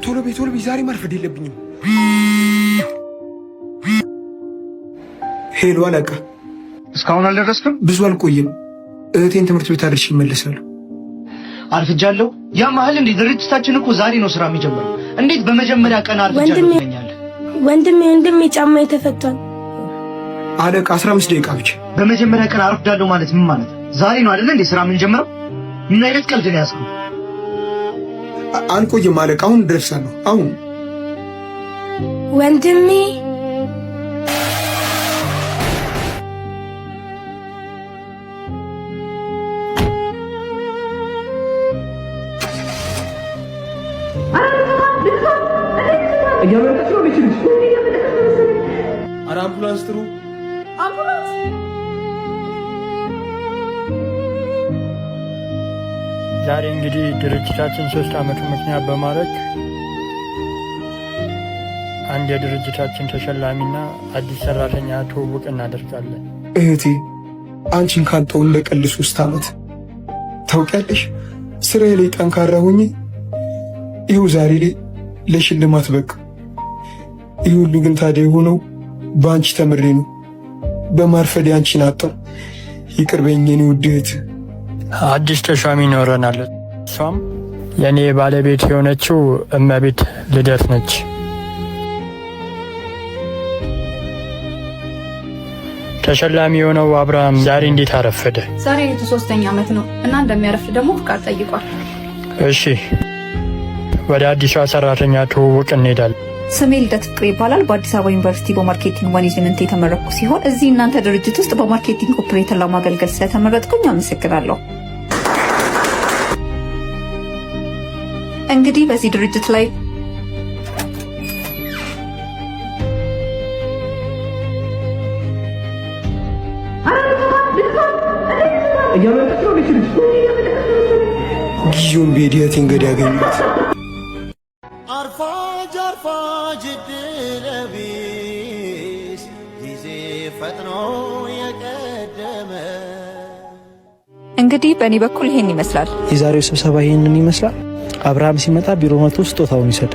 ቶሎ ቤት ዛሬ ማርፈድ የለብኝም። ሄሎ አለቃ፣ እስካሁን አልደረስክም? ብዙ አልቆይም። እህቴን ትምህርት ቤት አድርሼ እመለሳለሁ። አርፍጃለሁ? ያ ማህል እንዴ? ድርጅታችን እኮ ዛሬ ነው ስራ የሚጀምረው። እንዴት በመጀመሪያ ቀን አርፍጃለሁ ትለኛለህ? ወንድሜ ጫማ ተፈቷል። አለቃ 15 ደቂቃ ብቻ። በመጀመሪያ ቀን አርፍዳለሁ ማለት ምን ማለት? ዛሬ ነው አይደል እንዴ ስራ የምንጀምረው? ምን አይነት ቀልድ ነው ያዝከው? አልቆይም አለቃ፣ አሁን ደርሳለሁ። አሁን ወንድሜ አምቡላንስ ጥሩ። አምቡላንስ ዛሬ እንግዲህ ድርጅታችን 3 ዓመቱን ምክንያት በማድረግ አንድ የድርጅታችን ተሸላሚና አዲስ ሰራተኛ ትውውቅ እናደርጋለን። እህቴ አንቺን ካጣሁ እንደቀልድ 3 ዓመት ታውቂያለሽ። ስራዬ ላይ ጠንካራ ሆኜ ይኸው ዛሬ ላይ ለሽልማት በቃ። ይህ ሁሉ ግን ታዲያ የሆነው በአንቺ ተምሬ ነው። በማርፈዴ አንቺን አጣሁ። ይቅር በይኝ የኔ ውድ እህት። አዲስ ተሿሚ ይኖረናል። እሷም የኔ ባለቤት የሆነችው እመቤት ልደት ነች። ተሸላሚ የሆነው አብርሃም ዛሬ እንዴት አረፈደ? ዛሬ የቱ 3ኛ ዓመት ነው እና እንደሚያረፍድ ደግሞ ፍቃድ ጠይቋል። እሺ ወደ አዲሷ ሰራተኛ ትውውቅ እንሄዳለን። ስሜ ልደት ፍቅሬ ይባላል። በአዲስ አበባ ዩኒቨርሲቲ በማርኬቲንግ ማኔጅመንት የተመረቅኩ ሲሆን እዚህ እናንተ ድርጅት ውስጥ በማርኬቲንግ ኦፕሬተር ለማገልገል ስለተመረጥኩኝ አመሰግናለሁ። እንግዲህ በዚህ ድርጅት ላይ ጊዜውን በዲያት እንገድ ያገኙት አርፋጅ ድለቢስ ጊዜ ፈጥኖ የቀደመ። እንግዲህ በእኔ በኩል ይሄን ይመስላል። የዛሬው ስብሰባ ይሄንን ይመስላል። አብርሃም ሲመጣ ቢሮ መጥቶ ስጦታውን ይሰጥ።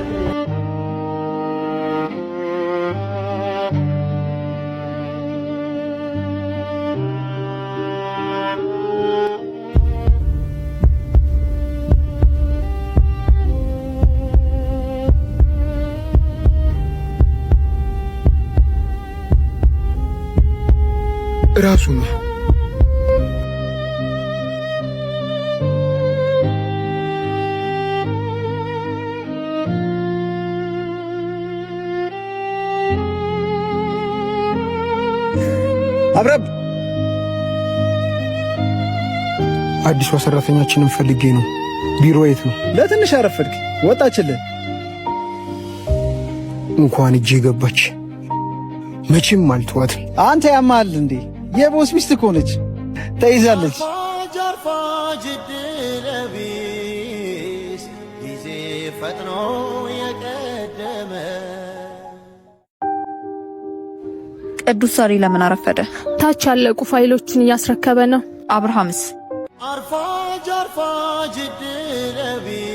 ራሱ ነው። አብረብ አዲሷ ሰራተኛችንን ፈልጌ ነው። ቢሮ የት ነው? ለትንሽ አረፈድክ። ወጣችልን። እንኳን እጄ ገባች። መቼም አልተዋትም። አንተ ያማል እንዴ? የቦስ ሚስት እኮ ነች። ተይዛለች። አርፋጅ ድለቢስ ጊዜ ፈጥኖ የቀደመ። ቅዱስ ዛሬ ለምን አረፈደ? ታች ያለቁ ፋይሎቹን እያስረከበ ነው። አብርሃምስ? አርፋጅ ድለቢስ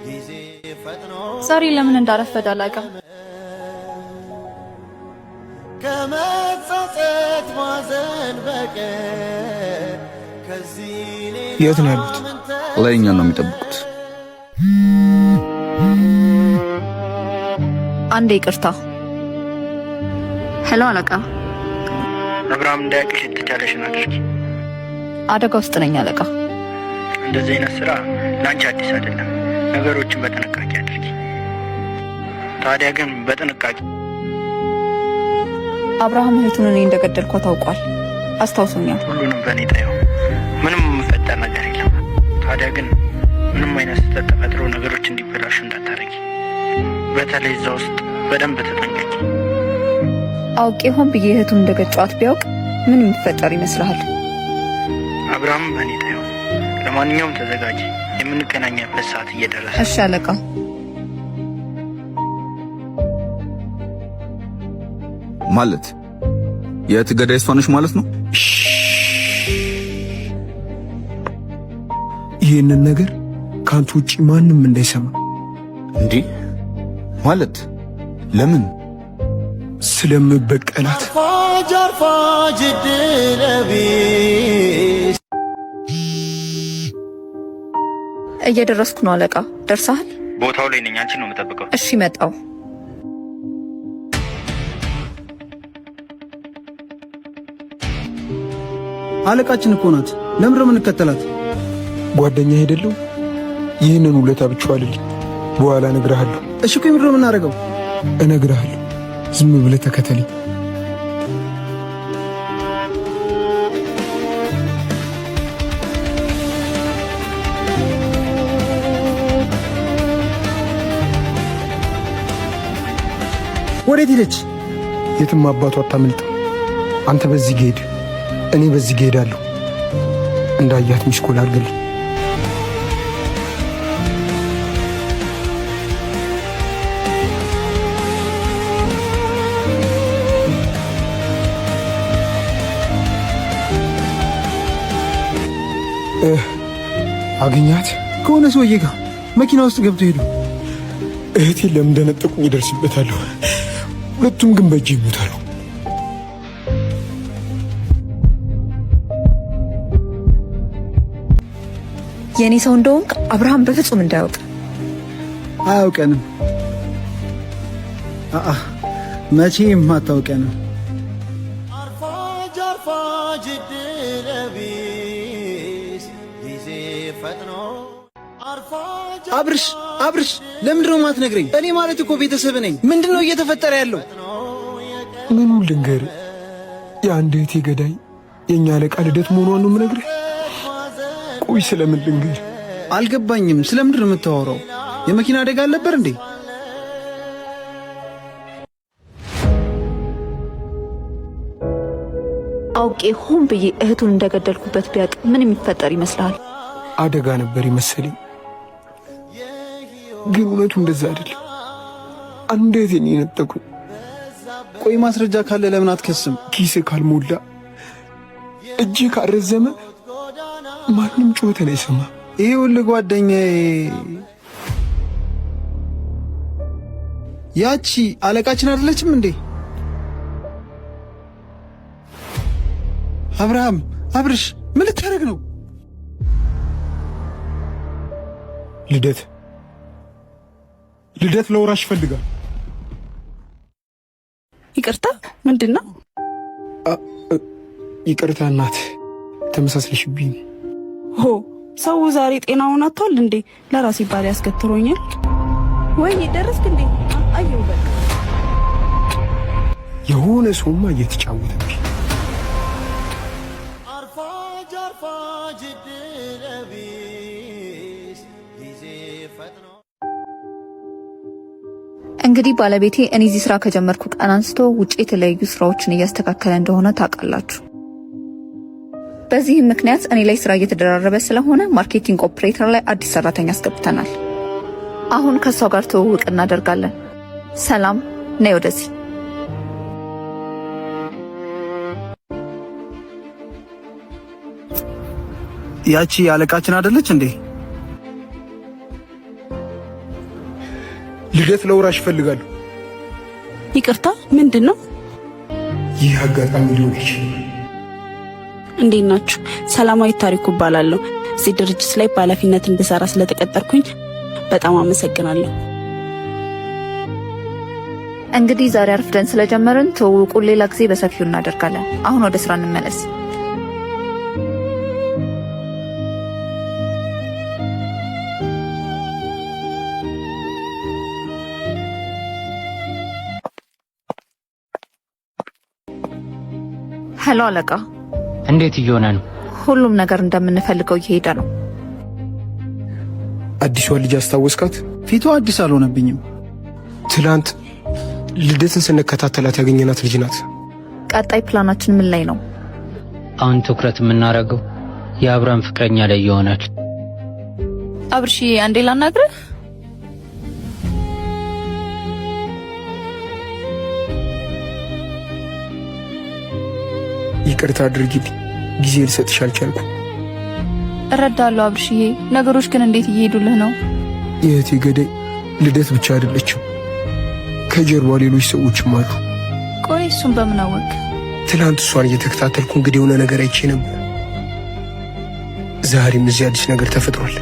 ጊዜ ፈጥኖ ዛሬ ለምን እንዳረፈደ አላውቅም። ከመጸጸት ማዘን በቀር ከዚህ የት ነው ያሉት? ላይኛ ነው የሚጠብቁት። አንዴ ይቅርታ። ሄሎ አለቃ። አብርሃም እንዳያውቅሽ የተቻለሽን አድርጊ። አደጋ ውስጥ ነኝ አለቃ። እንደዚህ አይነት ስራ ላንቺ አዲስ አይደለም። ነገሮችን በጥንቃቄ አድርጊ። ታዲያ ግን በጥንቃቄ አብርሃም እህቱን እኔ እንደገደልኳ ታውቋል። አስታውሱኛል። ሁሉንም በእኔ ጣየው። ምንም የምፈጠር ነገር የለም። ታዲያ ግን ምንም አይነት ስህተት ተፈጥሮ ነገሮች እንዲበላሹ እንዳታረጊ። በተለይ እዛ ውስጥ በደንብ ተጠንቀቂ። አውቄ ሆን ብዬ እህቱን እንደገጫዋት ቢያውቅ ምን የሚፈጠር ይመስልሃል? አብርሃም በእኔ ጣየው። ለማንኛውም ተዘጋጂ፣ የምንገናኛበት ሰዓት እየደረሰ። እሺ አለቃ። ማለት የትገዳይ እሷ ነሽ ማለት ነው? ይህንን ነገር ካንተ ውጪ ማንም እንዳይሰማ እንዴ ማለት ለምን? ስለምበቀላት። አርፋጅ አርፋጅ ድለቢስ እየደረስኩ ነው አለቃ። ደርሰሃል? ቦታው ላይ ነኝ። አንቺን ነው የምጠብቀው። እሺ መጣው። አለቃችን እኮ ናት። ለምን ነው የምንከተላት? ጓደኛ ሄደለው። ይህንን ውለታ ብቻዋልልኝ በኋላ እነግርሃለሁ። እሺ ቆይ ምንድን ነው የምናደርገው? እነግርሃለሁ። ዝም ብለህ ተከተለኝ። ወዴት ሄደች? የትም አባቷ አታመልጥም። አንተ በዚህ ሄድ፣ እኔ በዚህ ሄዳለሁ። እንዳያት ሚስኮል አድርግልኝ። አገኛት ከሆነ ሰውዬ ጋር መኪና ውስጥ ገብቶ ሄዱ። እህቴን ለምን እንደነጠቁኝ ይደርስበታለሁ። ሁለቱም ግን በእጅ ይሞታሉ። የኔ ሰው እንደሆንክ አብርሃም በፍጹም እንዳያውቅ። አያውቀንም። መቼም አታውቀንም። አርፋጅ አርፋጅ ድለቢስ ጊዜ ፈጥኖ አብርሽ ለምንድን ነው የማትነግረኝ? እኔ ማለት እኮ ቤተሰብ ነኝ። ምንድን ነው እየተፈጠረ ያለው? ምኑን ልንገርህ? የአንድ እህቴ ገዳይ የእኛ አለቃ ልደት መሆኗን ነው የምነግርህ። ቆይ ስለምን ልንገርህ? አልገባኝም። ስለምንድን ነው የምታወራው? የመኪና አደጋ አልነበር እንዴ? አውቄ ሆን ብዬ እህቱን እንደገደልኩበት ቢያውቅ ምን የሚፈጠር ይመስልሃል? አደጋ ነበር ይመስለኝ፣ ግን እውነቱ እንደዛ አይደለም። አንድ እህቴን የነጠቁኝ። ቆይ ማስረጃ ካለ ለምን አትከስም? ኪስ ካልሞላ እጅ ካልረዘመ ማንም ጩኸትን አይሰማም። ይኸውልህ ጓደኛዬ፣ ያቺ አለቃችን አይደለችም እንዴ? አብርሽ ምን ልታደርግ ነው? ልደት ለወራሽ ይፈልጋል። ይቅርታ፣ ምንድን ነው? ይቅርታ እናት፣ ተመሳስለሽብኝ። ሆ ሰው ዛሬ ጤናውን አጥቷል እንዴ? ለራሴ ባል ያስከትሮኛል። ወይ ደረስክ እንዴ? አየው በቃ የሆነ ሰውማ እየተጫወተብኝ። አርፋጅ አርፋጅ ድለቢስ ጊዜ ፈጥኖ እንግዲህ ባለቤቴ እኔ እዚህ ስራ ከጀመርኩ ቀን አንስቶ ውጪ የተለያዩ ስራዎችን እያስተካከለ እንደሆነ ታውቃላችሁ። በዚህም ምክንያት እኔ ላይ ስራ እየተደራረበ ስለሆነ ማርኬቲንግ ኦፕሬተር ላይ አዲስ ሰራተኛ አስገብተናል። አሁን ከሷ ጋር ትውውቅ እናደርጋለን። ሰላም ነይ ወደዚህ። ያቺ አለቃችን አይደለች እንዴ? ልደት ለወራሽ ይፈልጋሉ። ይቅርታ፣ ምንድን ነው? ይህ አጋጣሚ ሊሆን ይችላል። እንዴት ናችሁ? ሰላማዊት ታሪኩ እባላለሁ። እዚህ ድርጅት ላይ በኃላፊነት እንድሰራ ስለተቀጠርኩኝ በጣም አመሰግናለሁ። እንግዲህ ዛሬ አርፍደን ስለጀመርን ትውውቁን ሌላ ጊዜ በሰፊው እናደርጋለን። አሁን ወደ ስራ እንመለስ። ሄሎ አለቃ። እንዴት እየሆነ ነው? ሁሉም ነገር እንደምንፈልገው እየሄደ ነው። አዲሷ ልጅ አስታወስካት? ፊቷ አዲስ አልሆነብኝም። ትላንት ልደትን ስንከታተላት ያገኘናት ልጅ ናት። ቀጣይ ፕላናችን ምን ላይ ነው? አሁን ትኩረት የምናደርገው የአብርሃም ፍቅረኛ ላይ ይሆናል። አብርሽ፣ አንዴ ላናግርህ። ይቅርታ አድርጊልኝ፣ ጊዜ ልሰጥሽ አልቻልኩም። እረዳለሁ አብርሽዬ። ነገሮች ግን እንዴት እየሄዱልህ ነው? የእህቴ ገዳይ ልደት ብቻ አይደለችም፣ ከጀርባ ሌሎች ሰዎችም አሉ። ቆይ እሱን በምን አወቅ? ትናንት እሷን እየተከታተልኩ እንግዲህ የሆነ ነገር አይቼ ነበር። ዛሬም እዚህ አዲስ ነገር ተፈጥሯል።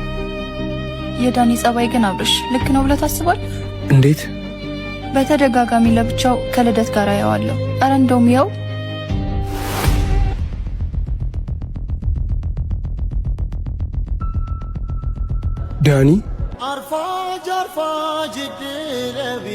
የዳኒ ጸባይ ግን አብርሽ ልክ ነው ብለህ ታስባለህ? እንዴት? በተደጋጋሚ ለብቻው ከልደት ጋር ያዋለው። አረ እንደውም ያው ዳኒ አርፋጅ አርፋጅ ድለቢ